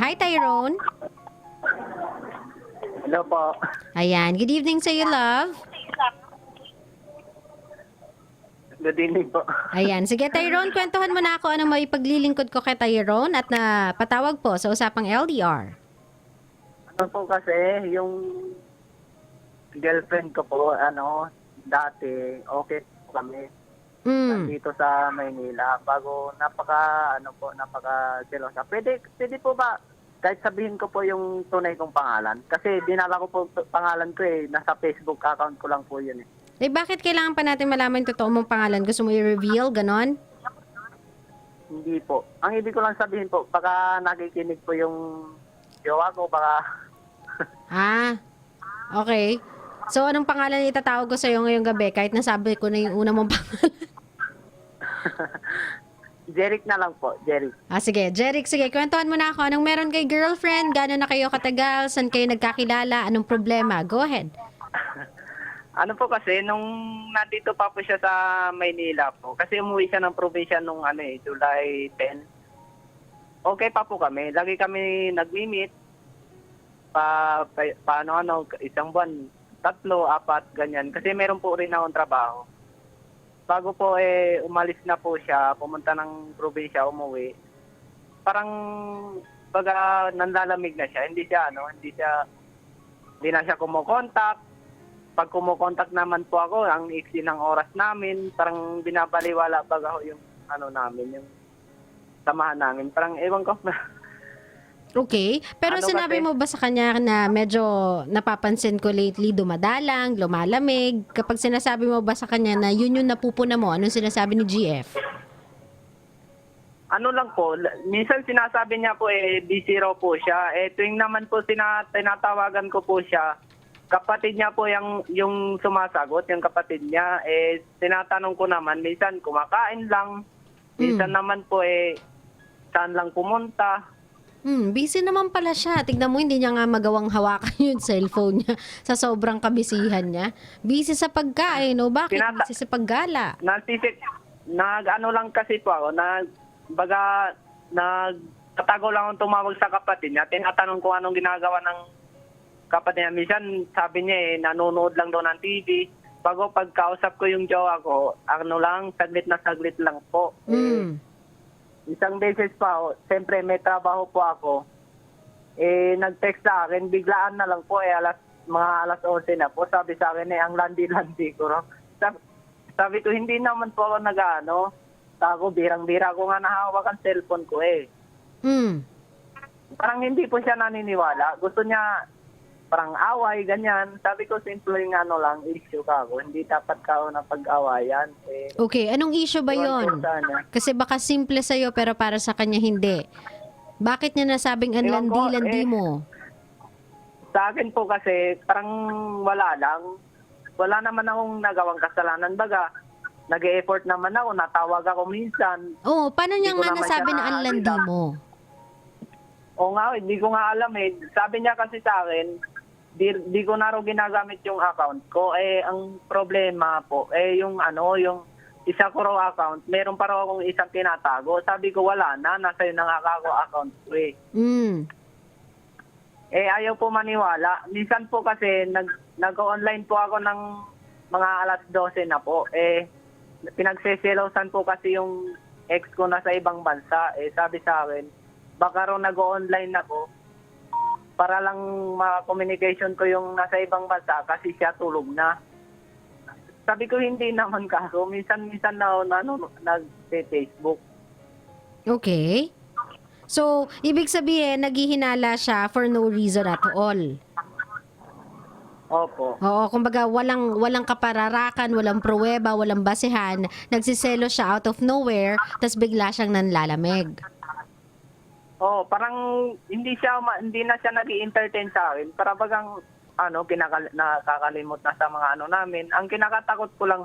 Hi, Tyrone. Hello po. Ayan, good evening sa iyo, love. Good evening po. Ayan, sige Tyrone, kwentuhan mo na ako anong may paglilingkod ko kay Tyrone at na patawag po sa usapang LDR. Ano po kasi, yung girlfriend ko po, dati, okay po kami. Mm. Dito sa Maynila. Bago, napaka-selosa. Pwede po ba, kahit sabihin ko po yung tunay kong pangalan? Kasi dinala ko po pangalan ko nasa Facebook account ko lang po yun eh. Eh, bakit kailangan pa natin malaman yung totoo mong pangalan? Gusto mo i-reveal, ganon? Hindi po. Ang ibig ko lang sabihin po, baka nakikinig po yung jowa ko, baka Ah, okay. So, anong pangalan itatawag ko sa'yo ngayong gabi kahit nasabi ko na yung una mong pangalan? Jeric na lang po, Jeric. Ah, sige. Jeric, sige. Kwentuhan mo na ako. Anong meron kay girlfriend? Gano'n na kayo katagal? Saan kayo nagkakilala? Anong problema? Go ahead. Ano po kasi, nung nandito pa po siya sa Maynila po, kasi umuwi siya ng probinsya nung July 10. Okay pa po kami. Lagi kami nag-meet. Isang buwan, 3, 4, ganyan. Kasi meron po rin akong trabaho. Bago po umalis na po siya, pumunta ng probinsya, umuwi. Parang baga nanlalamig na siya. Hindi na siya kumukontak. Pag kumukontak naman po ako, ang iksi ng oras namin, parang binabaliwala baga yung namin, yung samahan namin. Parang ewan ko. Okay. Pero sinabi mo ba sa kanya na medyo napapansin ko lately dumadalang, lumalamig? Kapag sinasabi mo ba sa kanya na yun yung napupuna mo, anong sinasabi ni GF? Ano lang po, minsan sinasabi niya po busy raw po siya. Tuwing naman po tinatawagan ko po siya, kapatid niya po yung sumasagot, yung kapatid niya. Tinatanong ko naman, minsan kumakain lang, minsan naman po saan lang pumunta. Busy naman pala siya. Tignan mo, hindi niya nga magawang hawakan yung cellphone niya sa sobrang kabisihan niya. Busy sa pagkain, no? Bakit? Busy sa paggala. Nag-ano lang kasi po ako, nagtatago lang akong tumawag sa kapatid niya. Tinatanong ko anong ginagawa ng kapatid niya. Minsan sabi niya nanonood lang daw ng TV. Bago pagkausap ko yung jowa ko, saglit na saglit lang po. Isang beses pa, siyempre may trabaho po ako. Nag-text sa akin, biglaan na lang po, mga alas 11 na po. Sabi sa akin, ang landi-landi ko. No? Sabi ko, hindi naman po ako nag-ano. Ako, birang-bira ko nga nahawak ang cellphone ko Parang hindi po siya naniniwala. Gusto niya, parang away, ganyan. Sabi ko, simpleng issue ka ako. Hindi dapat ka na pag-awayan. Okay, anong issue ba yon? Kasi baka simple sa'yo pero para sa kanya hindi. Bakit niya nasabing ang landi-landi mo? Sa akin po kasi, parang wala lang. Wala naman akong nagawang kasalanan. Baga, nag-e-effort naman ako, natawag ako minsan. Oh, paano niya nga nasabi na ang landi mo? Oo nga, hindi ko nga alam Sabi niya kasi sa akin, di ko na raw ginagamit yung account ko. Ang problema po, yung isa ko raw account, meron pa raw akong isang tinatago. Sabi ko, wala na, nasa yun ang account ko ayaw po maniwala. Minsan po kasi, nag-online po ako ng mga alas 12 na po. Pinagseselosan po kasi yung ex ko nasa ibang bansa. Sabi sa akin, baka raw nag-online ako para lang ma-communication ko yung nasa ibang bansa kasi siya tulog na. Sabi ko, hindi naman kaso. Minsan na nag-Facebook. Okay. So, ibig sabihin, naghihinala siya for no reason at all. Opo. Oo, kumbaga walang kapararakan, walang pruweba, walang basehan. Nagsiselo siya out of nowhere, tas bigla siyang nanlalamig. Parang hindi na siya nag-i-entertain sa akin. Para bagang nakakalimot na sa mga namin. Ang kinakatakot ko lang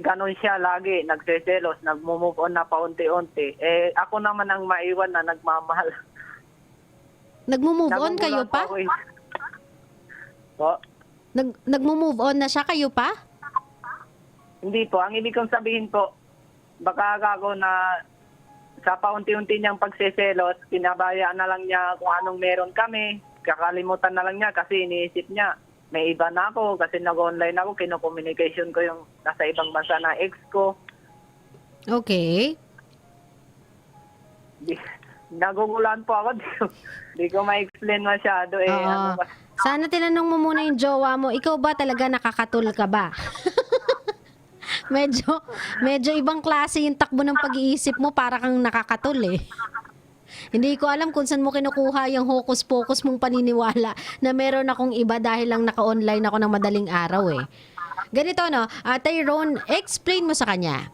ganun siya lagi, nagseselos, nagmo-move on na paunti-unti. Ako naman ang maiwan na nagmamahal. Nagmo-move on kayo pa? Po? Nagmo-move on na siya kayo pa? Hindi po. Ang ibig kong sabihin po, baka ako na sa paunti-unti niyang pagseselos, pinabayaan na lang niya kung anong meron kami. Kakalimutan na lang niya kasi iniisip niya, may iba na ako kasi nag-online ako, kino-communication ko yung nasa ibang bansa na ex ko. Okay. Nagugulan po ako, di ko ma-explain masyado eh. Oo. Ano ba? Sana tinanong mo muna yung jowa mo, ikaw ba talaga nakakatul ka ba? medyo ibang klase yung takbo ng pag-iisip mo, para kang nakakatul eh. Hindi ko alam kung saan mo kinukuha yung hocus-pocus mong paniniwala na meron akong iba dahil lang naka-online ako ng madaling araw eh. Ganito no, Tyrone, explain mo sa kanya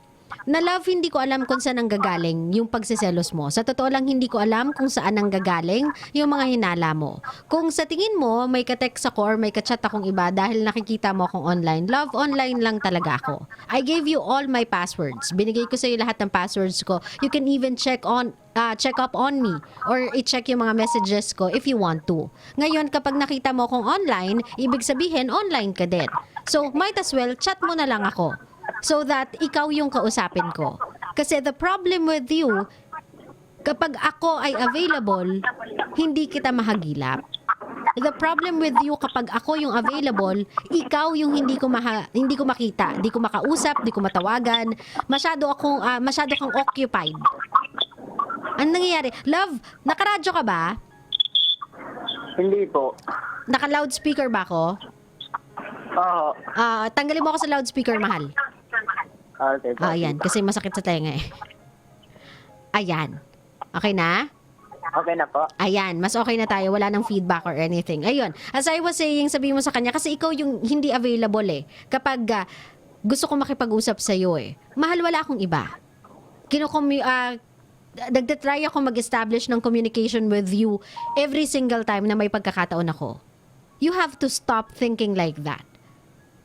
na love, hindi ko alam kung saan ang gagaling yung pagsiselos mo. Sa totoo lang, hindi ko alam kung saan ang gagaling yung mga hinala mo. Kung sa tingin mo, may ka-text ako or may ka-chat akong iba dahil nakikita mo akong online, love, online lang talaga ako. I gave you all my passwords. Binigay ko sa iyo lahat ng passwords ko. You can even check up on me or i-check yung mga messages ko if you want to. Ngayon, kapag nakita mo akong online, ibig sabihin, online ka din. So, might as well, chat mo na lang ako. So that ikaw yung kausapin ko. Kasi the problem with you, kapag ako ay available, hindi kita mahagilap. The problem with you, kapag ako yung available, ikaw yung hindi ko makita, hindi ko makausap, hindi ko matawagan, masyado kang occupied. Ano nangyayari? Love, nakaradyo ka ba? Hindi po. Naka-loudspeaker ba ako? Oo. Tanggalin mo ako sa loudspeaker, mahal. Okay po. Ayan, kasi masakit sa tenga eh. Ayan. Okay na? Okay na po. Ayan, mas okay na tayo. Wala nang feedback or anything. Ayun, as I was saying, sabihin mo sa kanya, kasi ikaw yung hindi available eh. Kapag gusto ko makipag-usap sa'yo eh. Mahal, wala akong iba. Nagtatry ako mag-establish ng communication with you every single time na may pagkakataon ako. You have to stop thinking like that.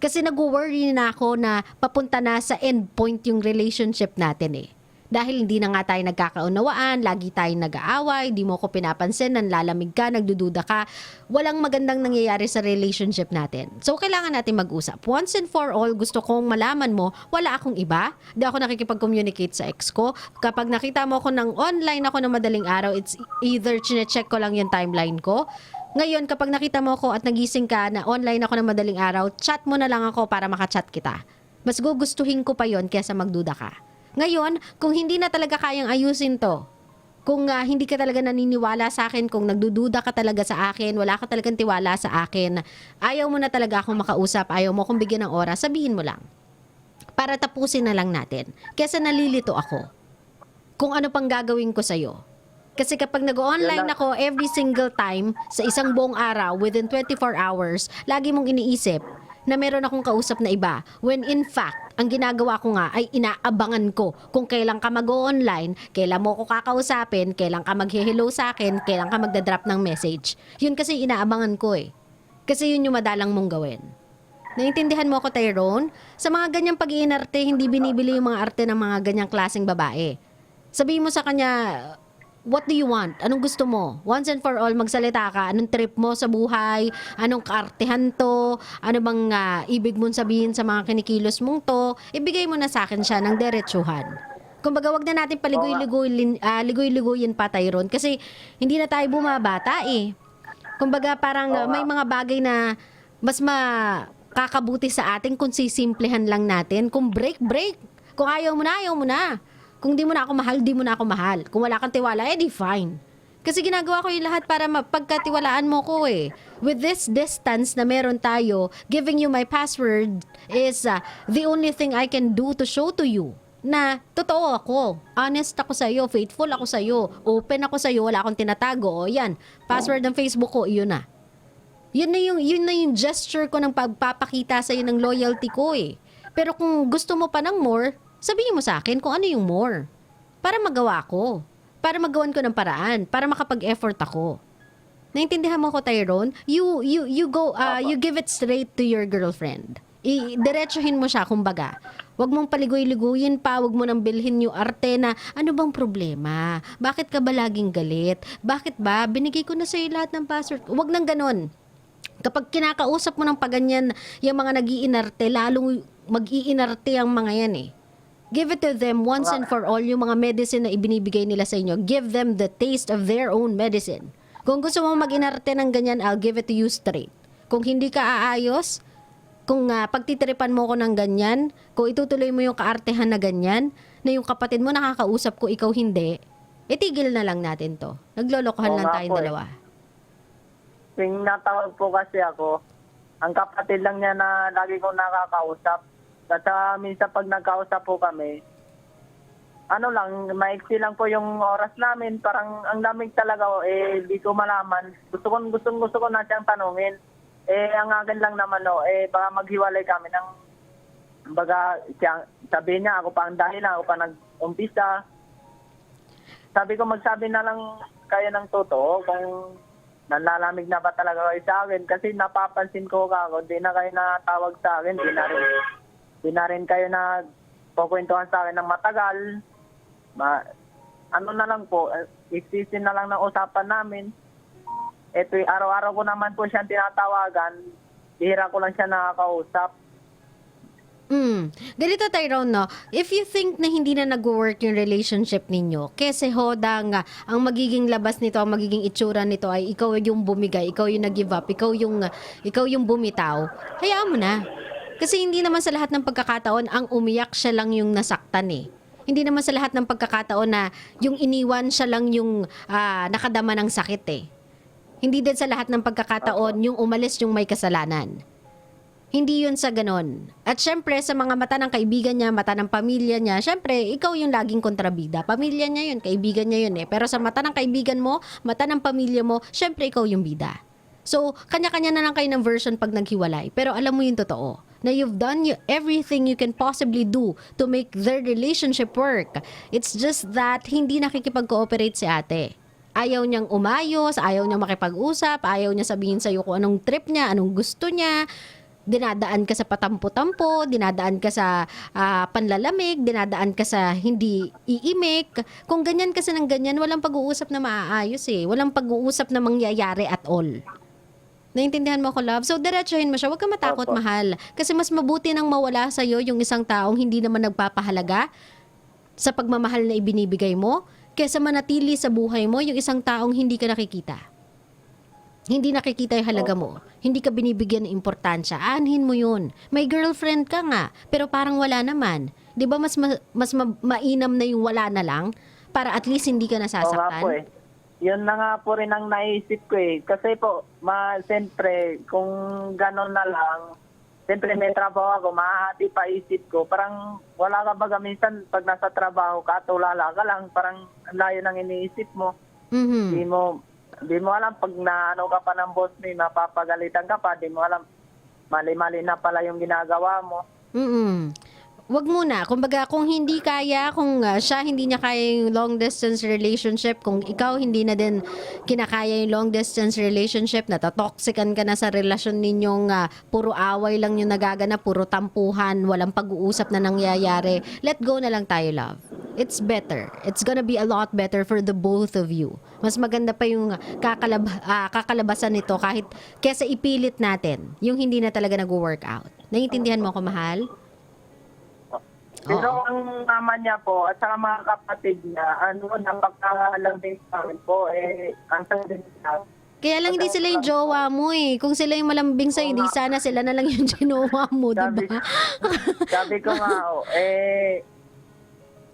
Kasi nag-worry na ako na papunta na sa endpoint yung relationship natin eh. Dahil hindi na nga tayo nagkakaunawaan, lagi tayong nag-aaway, di mo ko pinapansin, nanlalamig ka, nagdududa ka. Walang magandang nangyayari sa relationship natin. So, kailangan natin mag-usap. Once and for all, gusto kong malaman mo, wala akong iba. Di ako nakikipag-communicate sa ex ko. Kapag nakita mo ako ng online ako ng madaling araw, it's either chinecheck ko lang yung timeline ko. Ngayon, kapag nakita mo ako at nagising ka na online ako ng madaling araw, chat mo na lang ako para makachat kita. Mas gugustuhin ko pa yon kaysa magduda ka. Ngayon, kung hindi na talaga kayang ayusin to, kung hindi ka talaga naniniwala sa akin, kung nagdududa ka talaga sa akin, wala ka talagang tiwala sa akin, ayaw mo na talaga akong makausap, ayaw mo akong bigyan ng oras, sabihin mo lang. Para tapusin na lang natin. Kesa nalilito ako. Kung ano pang gagawin ko sa'yo. Kasi kapag nag-online ako every single time sa isang buong araw within 24 hours, lagi mong iniisip na meron akong kausap na iba. When in fact, ang ginagawa ko nga ay inaabangan ko kung kailan ka mag-online, kailan mo ko kakausapin, kailan ka mag-hello sa akin, kailan ka magdadrop ng message. Yun kasi inaabangan ko eh. Kasi yun yung madalang mong gawin. Naintindihan mo ako, Tyrone? Sa mga ganyang pag-iinarte, hindi binibili yung mga arte ng mga ganyang klaseng babae. Sabihin mo sa kanya, what do you want? Anong gusto mo? Once and for all, magsalita ka. Anong trip mo sa buhay? Anong kaartehan to? Ano bang ibig mong sabihin sa mga kinikilos mong to? Ibigay mo na sa akin siya ng diretsuhan. Kumbaga, wag na natin paligoy-ligoyin pa, Tyrone. Kasi hindi na tayo bumabata eh. Kumbaga, parang may mga bagay na mas makakabuti sa atin kung sisimplehan lang natin. Kung break. Kung ayaw mo na, ayaw mo na. Kung di mo na ako mahal, di mo na ako mahal. Kung wala kang tiwala, di fine. Kasi ginagawa ko yung lahat para mapagkatiwalaan mo ko eh. With this distance na meron tayo, giving you my password is the only thing I can do to show to you na totoo ako. Honest ako sa'yo, faithful ako sa'yo, open ako sa'yo, wala akong tinatago. O yan, password ng Facebook ko, yun na. Yun na yung gesture ko ng pagpapakita sa'yo ng loyalty ko eh. Pero kung gusto mo pa ng more, sabihin mo sa akin kung ano yung more. Para magawa ko. Para magawan ko ng paraan. Para makapag-effort ako. Naintindihan mo ko, Tyrone? You give it straight to your girlfriend. Diretsuhin mo siya, kumbaga. Huwag mong paligoy-ligoyin pa. Huwag mo nang bilhin yung arte na, ano bang problema? Bakit ka ba laging galit? Bakit ba? Binigay ko na sa'yo lahat ng password. Huwag nang ganon. Kapag kinakausap mo ng paganyan, yung mga nag-iinarte, lalong mag-iinarte ang mga yan eh. Give it to them once and for all, yung mga medicine na ibinibigay nila sa inyo. Give them the taste of their own medicine. Kung gusto mo mag-inarte ng ganyan, I'll give it to you straight. Kung hindi ka aayos, kung pagtitiripan mo ko ng ganyan, kung itutuloy mo yung kaartehan na ganyan, na yung kapatid mo nakakausap ko, ikaw hindi, itigil na lang natin to. Naglolokohan Oo lang nga tayong po eh. dalawa. Yung natawag po kasi ako, ang kapatid lang niya na lagi kong nakakausap. At minsan pag nagkausap po kami, ano lang, maiksi lang po yung oras namin. Parang ang lamig talaga, di ko malaman. Gusto ko na siyang tanungin. Ang akin lang naman, baka maghiwalay kami ng, baga, sabihin niya, ako pa ang dahilan, ako pa nag-umpisa. Sabi ko, magsabi na lang kayo ng totoo kung nalalamig na ba talaga kayo sa akin. Kasi napapansin ko ako, di na kayo natawag sa akin, di na rin kayo na kukwentuhan sa akin ng matagal. Ano na lang po, isisin na lang ng usapan namin. Ito, araw-araw ko naman po siyang tinatawagan. Bihira ko lang siya nakakausap. Ganito, Tyrone, no? If you think na hindi na nag-work yung relationship ninyo, kasi hodang ang magiging labas nito, ang magiging itsura nito ay ikaw yung bumigay, ikaw yung nag-give up, ikaw yung bumitaw, hayaan mo na. Kasi hindi naman sa lahat ng pagkakataon ang umiyak siya lang yung nasaktan eh. Hindi naman sa lahat ng pagkakataon na yung iniwan siya lang yung nakadama ng sakit eh. Hindi din sa lahat ng pagkakataon yung umalis yung may kasalanan. Hindi yun sa ganon. At syempre, sa mga mata ng kaibigan niya, mata ng pamilya niya, syempre, ikaw yung laging kontrabida. Pamilya niya yun, kaibigan niya yun eh. Pero sa mata ng kaibigan mo, mata ng pamilya mo, syempre, ikaw yung bida. So, kanya-kanya na lang kayo ng version pag naghiwalay. Pero alam mo yung totoo, na you've done everything you can possibly do to make their relationship work. It's just that hindi nakikipag-cooperate si ate. Ayaw niyang umayos, ayaw niyang makipag-usap, ayaw niya sabihin sa'yo kung anong trip niya, anong gusto niya. Dinadaan ka sa patampo-tampo, dinadaan ka sa panlalamig, dinadaan ka sa hindi iimik. Kung ganyan kasi ng ganyan, walang pag-uusap na maaayos eh. Walang pag-uusap na mangyayari at all. Naintindihan mo ko, love? So, diretsuhin mo siya. Huwag ka matakot, Opo. mahal. Kasi mas mabuti nang mawala sa'yo yung isang taong hindi naman nagpapahalaga sa pagmamahal na ibinibigay mo, kesa manatili sa buhay mo yung isang taong hindi ka nakikita. Hindi nakikita yung halaga mo. Hindi ka binibigyan ng importansya. Aanhin mo yun. May girlfriend ka nga, pero parang wala naman. Di ba mas mainam na yung wala na lang para at least hindi ka Oo nga nasasaktan? po eh. Yun na nga po rin ang naisip ko eh. Kasi po, siyempre, kung gano'n na lang, siyempre may trabaho ako, mahahati pa isip ko. Parang wala ka baga minsan pag nasa trabaho ka, tulala ka lang, parang ang layo ng iniisip mo. Mhm. Di mo alam pag naano ka pa ng boss mo, mapapagalitan ka pa, di mo alam mali-mali na pala yung ginagawa mo. Wag muna. Kumbaga, kung hindi kaya, kung siya hindi niya kaya yung long distance relationship, kung ikaw hindi na din kinakaya yung long distance relationship, natatoxican ka na sa relasyon ninyong puro away lang yung nagaganap, puro tampuhan, walang pag-uusap na nangyayari, let go na lang tayo, love. It's better. It's gonna be a lot better for the both of you. Mas maganda pa yung kakalabasan nito kahit kesa ipilit natin yung hindi na talaga nag-work out. Naiintindihan mo ako, mahal? Pero ang mama niya po at saka mga kapatid niya, napakalaming sa akin po, ang sabi niya, Kaya lang hindi sila yung jowa mo eh. Kung sila yung malambing sa'yo, hindi sana sila na lang yung ginawa mo, diba? sabi ko nga,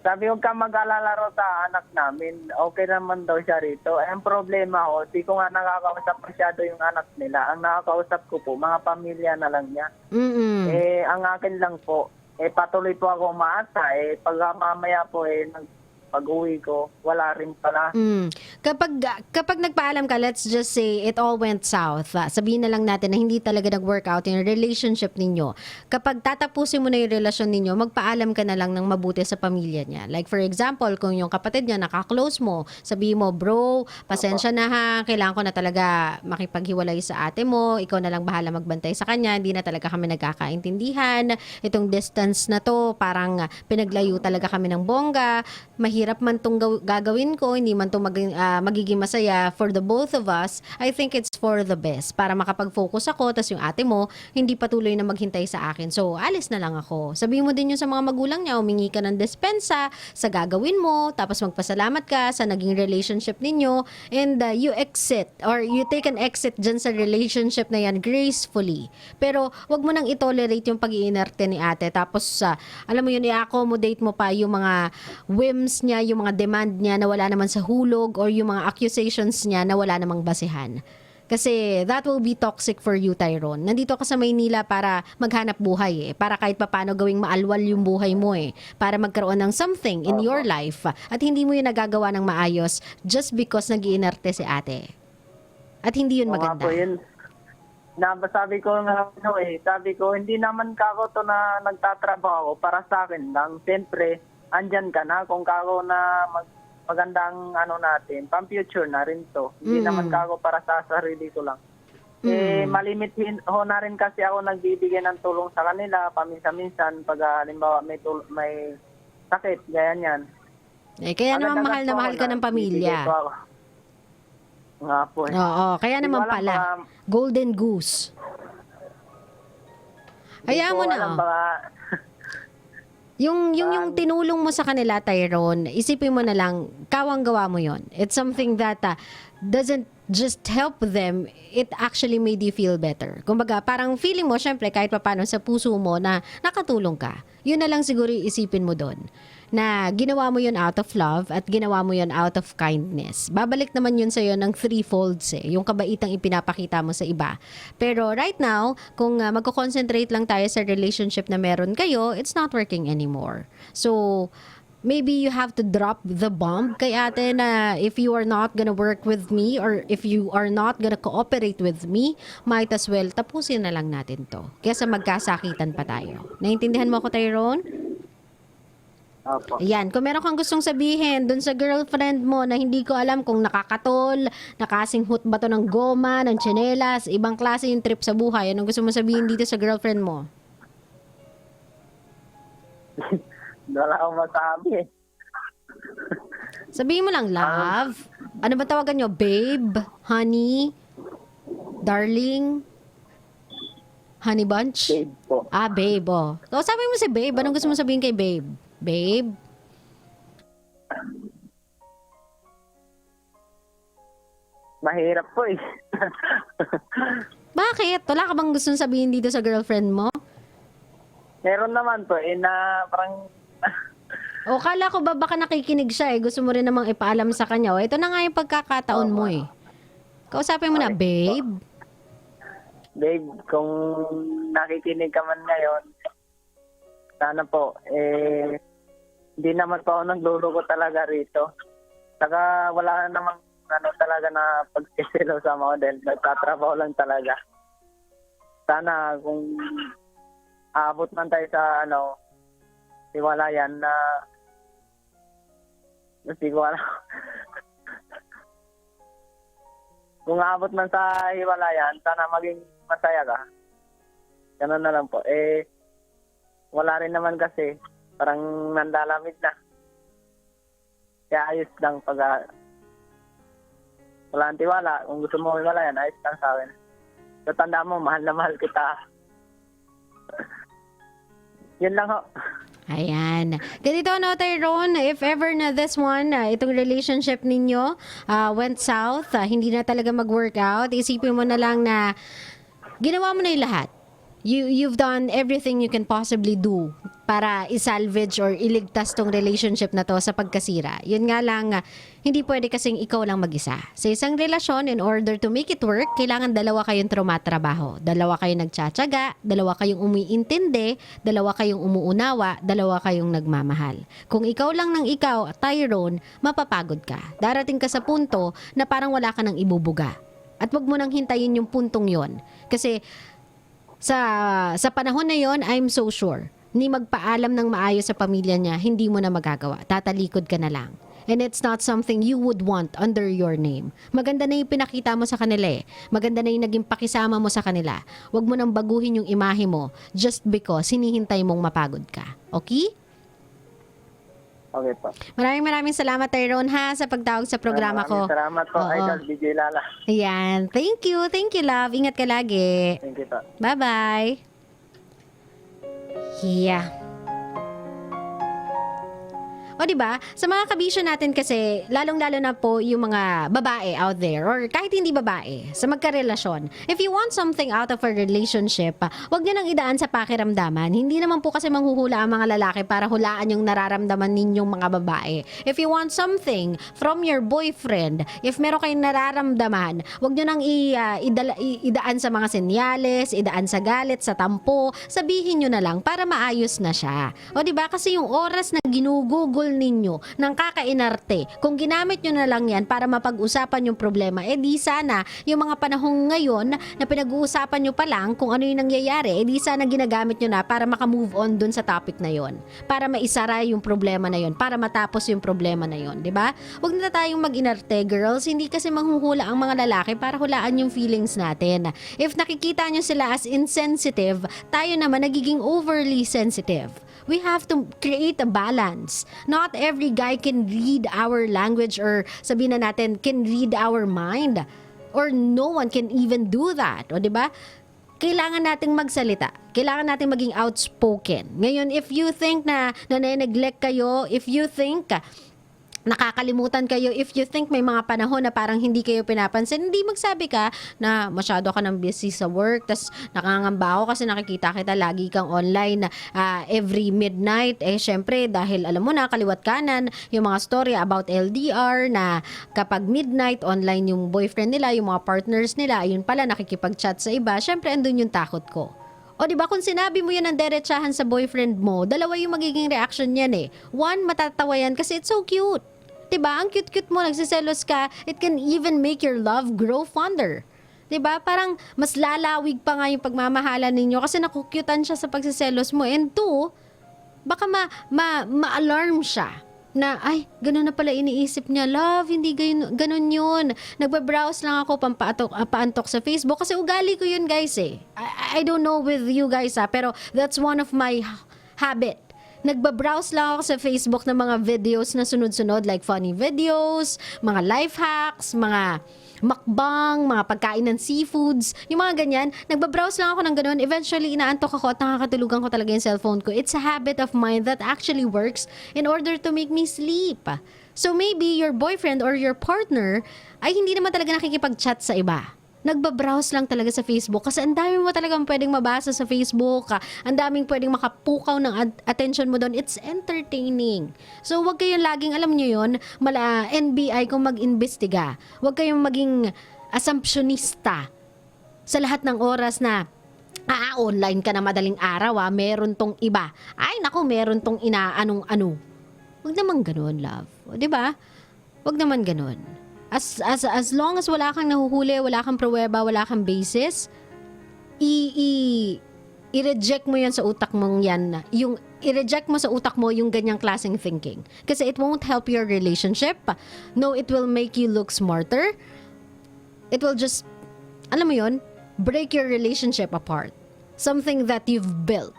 sabi ko ka mag-alala ro sa anak namin, okay naman daw siya rito. Ang problema ko, di ko nga nakakausap masyado yung anak nila. Ang nakakausap ko po, mga pamilya na lang niya. Ang akin lang po, patuloy po ako umaasa. Pag mamaya po, pag-uwi ko, wala rin pala. Kapag nagpaalam ka, let's just say it all went south. Sabihin na lang natin na hindi talaga nag-work out yung relationship ninyo. Kapag tatapusin mo na yung relasyon ninyo, magpaalam ka na lang ng mabuti sa pamilya niya. Like for example, kung yung kapatid niya nakaklose mo, sabihin mo, bro, pasensya na ha, kailangan ko na talaga makipaghiwalay sa ate mo, ikaw na lang bahala magbantay sa kanya, hindi na talaga kami nagkakaintindihan, itong distance na to, parang pinaglayo talaga kami ng bongga, mahirap man tong gagawin ko, hindi man tong magiging masaya for the both of us, I think it's for the best. Para makapag-focus ako, tas yung ate mo, hindi patuloy na maghintay sa akin. So, alis na lang ako. Sabihin mo din yun sa mga magulang niya, humingi ka ng dispensa sa gagawin mo, tapos magpasalamat ka sa naging relationship ninyo, and you exit, or you take an exit dyan sa relationship na yan gracefully. Pero, wag mo nang itolerate yung pag-iinerte ni ate, tapos, alam mo yun, i-accommodate mo pa yung mga whims niya, yung mga demand niya na wala naman sa hulog, or yung mga accusations niya na wala namang basehan. Kasi that will be toxic for you, Tyrone. Nandito ka sa Maynila para maghanap buhay Para kahit papano gawing maalwal yung buhay mo Para magkaroon ng something in your life. At hindi mo yun nagagawa ng maayos just because nag-iinerte si ate. At hindi yun maganda. Po yun. Sabi ko nga, sabi ko, hindi naman kako to na nagtatrabaho para sa akin lang. Siyempre, andyan ka na kung kako na magandang natin, pang-future na rin to. Hindi naman kako para sa sarili ko lang. Malimit ho na rin kasi ako nagbibigay ng tulong sa kanila, paminsan-minsan, pag halimbawa may sakit, ganyan yan. Kaya naman mahal na mahal ka ng pamilya. Nga po Oo, kaya naman pala. Golden goose. Hayaan mo na. Yung tinulong mo sa kanila, Tyrone, isipin mo na lang, kawang gawa mo yon. It's something that doesn't just help them, it actually made you feel better. Kumbaga, parang feeling mo, syempre, kahit papano sa puso mo na nakatulong ka. Yun na lang siguro isipin mo doon. Na ginawa mo yun out of love at ginawa mo yun out of kindness. Babalik naman yun sa'yo ng threefolds yung kabaitang ipinapakita mo sa iba. Pero right now, kung magko-concentrate lang tayo sa relationship na meron kayo, it's not working anymore. So, maybe you have to drop the bomb kay ate na if you are not gonna work with me or if you are not gonna cooperate with me, might as well tapusin na lang natin to. Kesa magkasakitan pa tayo. Naintindihan mo ako, Tyrone? Opo. Ayan, kung meron kang gustong sabihin dun sa girlfriend mo na hindi ko alam kung nakakatol, nakasinghot ba to ng goma, ng tsinelas, ibang klase yung trip sa buhay, anong gusto mo sabihin dito sa girlfriend mo? Wala akong masabi Sabihin mo lang, love. Ano ba tawagan nyo? Babe? Honey? Darling? Honey bunch? Babe po. Babe, oh. So, sabi mo si babe. Anong gusto mo sabihin kay babe? Babe? Mahirap po Bakit? Wala ka bang gustong sabihin dito sa girlfriend mo? Meron naman po na parang O, kala ko ba baka nakikinig siya Gusto mo rin namang ipaalam sa kanya. O, ito na nga yung pagkakataon mo Kausapin mo na, babe. Babe, kung nakikinig ka man ngayon, sana po, hindi naman po ako nagluluko talaga rito. Saka wala namang talaga na pagsisilo sa model. Nagtatrabaho lang talaga. Sana kung aabot man tayo sa hiwalayan na hindi ko alam. Kung aabot man sa hiwalayan, sana maging masaya ka. Ganun na lang po. Wala rin naman kasi. Parang nandalamit na. Kaya ayos lang pag wala ang tiwala. Kung gusto mo hiwalayan, ayos lang sa akin. So, tanda mo, mahal na mahal kita. Yun lang ho. Ayan. Ganito, no, Tyrone, if ever na this one, itong relationship ninyo went south, hindi na talaga mag-work out, isipin mo na lang na ginawa mo na yung lahat. You've done everything you can possibly do para isalvage or iligtas tong relationship na to sa pagkasira. Yun nga lang, hindi pwede kasing ikaw lang mag-isa. Sa isang relasyon, in order to make it work, kailangan dalawa kayong trumatrabaho. Dalawa kayong nagtsatsaga, dalawa kayong umiintindi, dalawa kayong umuunawa, dalawa kayong nagmamahal. Kung ikaw lang ng ikaw, Tyrone, mapapagod ka. Darating ka sa punto na parang wala ka nang ibubuga. At wag mo nang hintayin yung puntong yon. Kasi sa panahon na yon, I'm so sure, ni magpaalam ng maayos sa pamilya niya, hindi mo na magagawa. Tatalikod ka na lang. And it's not something you would want under your name. Maganda na yung pinakita mo sa kanila Maganda na yung naging pakisama mo sa kanila. Huwag mo nang baguhin yung imahe mo just because hinihintay mong mapagod ka. Okay? Okay po. Maraming salamat, Tyrone, ha, sa pagtawag sa programa ko. Maraming salamat po, Oo. Idol DJ Lala. Ayan. Thank you, love. Ingat ka lagi. Thank you po. Bye-bye. Yeah. O diba, sa mga kabisyo natin kasi, lalong-lalo na po yung mga babae out there or kahit hindi babae, sa magkarelasyon. If you want something out of a relationship, wag niyo nang idaan sa pakiramdaman. Hindi naman po kasi manghuhula ang mga lalaki para hulaan yung nararamdaman ninyong mga babae. If you want something from your boyfriend, if meron kayong nararamdaman, wag niyo nang idaan sa mga senyales, idaan sa galit, sa tampo, sabihin niyo na lang para maayos na siya. O diba, kasi yung oras na ginugugol ninyo ng kakainarte, kung ginamit nyo na lang yan para mapag-usapan yung problema, di sana yung mga panahong ngayon na pinag-uusapan nyo pa lang kung ano yung nangyayari, di sana ginagamit nyo na para makamove on dun sa topic na yon, para maisara yung problema na yon, para matapos yung problema na yon, di ba? Huwag na tayong mag-inarte, girls. Hindi kasi manghuhula ang mga lalaki para hulaan yung feelings natin. If nakikita nyo sila as insensitive, tayo naman nagiging overly sensitive. We have to create a balance. Not every guy can read our language or sabihin na natin, can read our mind. Or no one can even do that. O diba? Kailangan nating magsalita. Kailangan nating maging outspoken. Ngayon, if you think na nane-neglect kayo, if you think nakakalimutan kayo, if you think may mga panahon na parang hindi kayo pinapansin, hindi magsabi ka na masyado ka nang busy sa work, tas nakangamba ako kasi nakikita kita lagi kang online every midnight. Syempre, dahil alam mo na, kaliwat kanan, yung mga story about LDR na kapag midnight, online yung boyfriend nila, yung mga partners nila, ayun pala, nakikipag-chat sa iba. Syempre, andun yung takot ko. O diba, kung sinabi mo yan ng derechahan sa boyfriend mo, dalawa yung magiging reaction yan eh. One, matatawa yan kasi it's so cute. Diba? Ang cute-cute mo, nagsiselos ka, it can even make your love grow fonder. Diba? Parang mas lalawig pa nga yung pagmamahalan ninyo kasi nakukyutan siya sa pagsiselos mo. And two, baka ma-alarm siya na, ay, ganun na pala iniisip niya. Love, hindi ganun yun. Nagbabrowse lang ako paantok sa Facebook kasi ugali ko yun, guys eh. I don't know with you guys pero that's one of my habit. Nagbabrowse lang ako sa Facebook ng mga videos na sunod-sunod like funny videos, mga life hacks, mga mukbang, mga pagkain ng seafoods, yung mga ganyan. Nagbabrowse lang ako ng ganun. Eventually, inaantok ako at nakakatulugan ko talaga yung cellphone ko. It's a habit of mine that actually works in order to make me sleep. So maybe your boyfriend or your partner ay hindi naman talaga nakikipag-chat sa iba. Nagbabrowse lang talaga sa Facebook kasi ang dami mo talagang pwedeng mabasa sa Facebook. Ang daming pwedeng makapukaw ng attention mo doon. It's entertaining. So, wag kayong laging, alam nyo yun, NBI kung mag-imbestiga. Wag kayong maging assumptionista sa lahat ng oras na online ka na madaling araw, meron tong iba. Ay, naku, meron tong inaanong-ano. Wag naman ganun, love. O, diba? Wag naman ganun. As long as wala kang nahuhuli, wala kang pruweba, wala kang basis, i-reject mo yan sa utak mong yan. I-reject mo sa utak mo yung ganyang klaseng thinking. Kasi it won't help your relationship. No, it will make you look smarter. It will just, alam mo yun, break your relationship apart. Something that you've built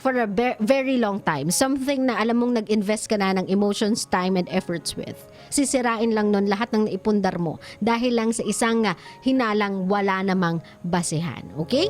for a very long time. Something na alam mong nag-invest ka na ng emotions, time, and efforts with. Sisirain lang nun lahat ng naipundar mo dahil lang sa isang hinalang wala namang basehan. Okay?